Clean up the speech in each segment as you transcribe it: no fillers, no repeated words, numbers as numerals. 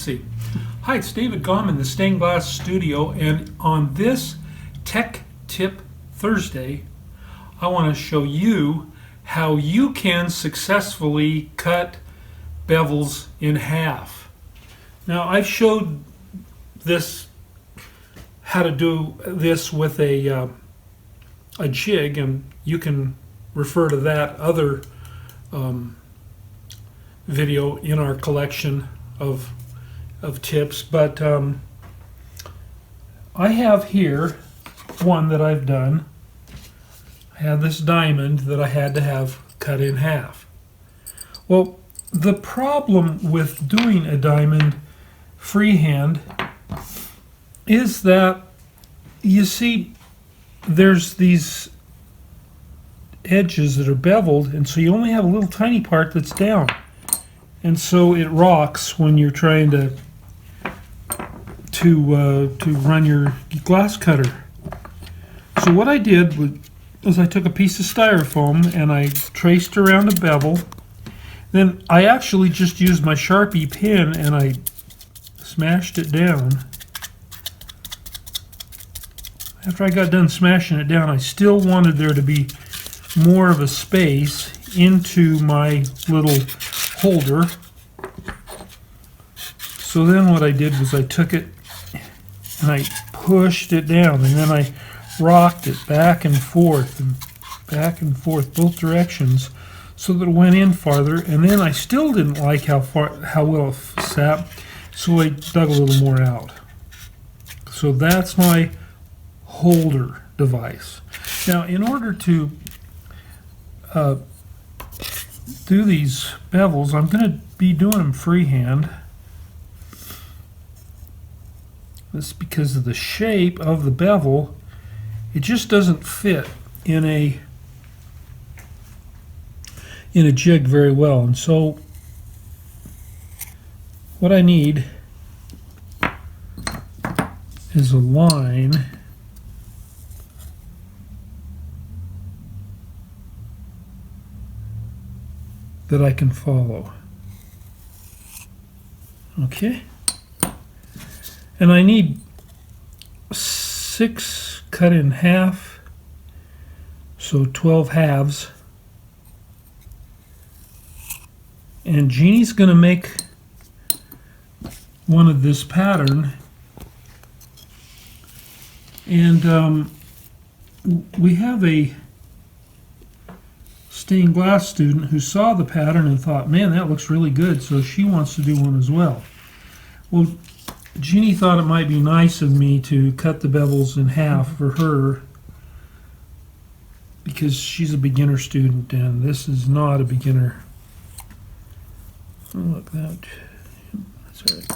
See. Hi, it's David Gomm in the Stained Glass Studio, and on this Tech Tip Thursday, I want to show you how you can successfully cut bevels in half. Now, I've showed this how to do this with a jig, and you can refer to that other video in our collection of tips, but I have here one that I've done. I have this diamond that I had to have cut in half. Well, the problem with doing a diamond freehand is that, you see, there's these edges that are beveled, and so you only have a little tiny part that's down, and so it rocks when you're trying to run your glass cutter. So what I did was I took a piece of styrofoam and I traced around a bevel. Then I actually just used my Sharpie pen and I smashed it down. After I got done smashing it down, I still wanted there to be more of a space into my little holder. So then what I did was I took it and I pushed it down, and then I rocked it back and forth both directions so that it went in farther, and then I still didn't like how well it sat, so I dug a little more out. So that's my holder device. Now, in order to do these bevels, I'm going to be doing them freehand. That's because of the shape of the bevel. It just doesn't fit in a jig very well, and so what I need is a line that I can follow. Okay? And I need 6 cut in half, so 12 halves. And Jeannie's going to make one of this pattern. And we have a stained glass student who saw the pattern and thought, man, that looks really good, so she wants to do one as well. Well, Jeannie thought it might be nice of me to cut the bevels in half for her because she's a beginner student and this is not a beginner. Oh, look, that's all right.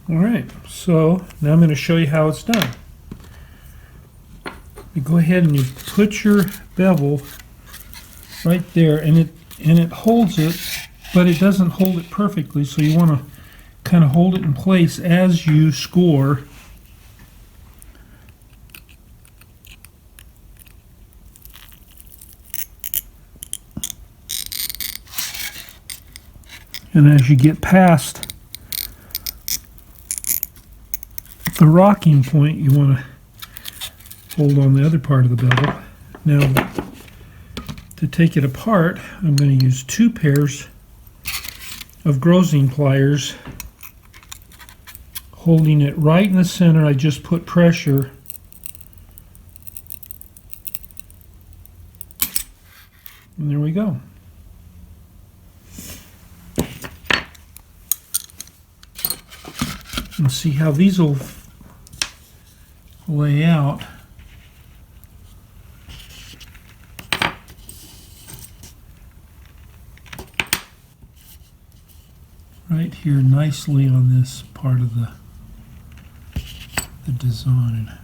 Alright, so now I'm going to show you how it's done. You go ahead and you put your bevel right there, and it holds it, but it doesn't hold it perfectly, so you want to kind of hold it in place as you score. And as you get past the rocking point, you want to hold on the other part of the bevel. Now, to take it apart, I'm going to use 2 pairs of grozing pliers, holding it right in the center. I just put pressure. And there we go. And see how these will lay out. Right here nicely on this part of the design.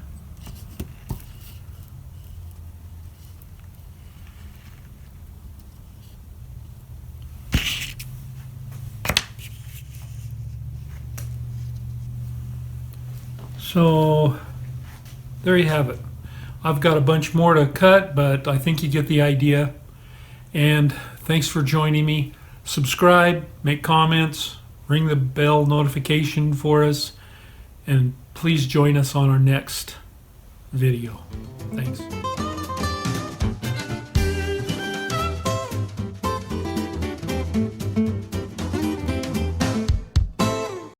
So there you have it. I've got a bunch more to cut, but I think you get the idea. And thanks for joining me. Subscribe, make comments, ring the bell notification for us, and please join us on our next video. Thanks.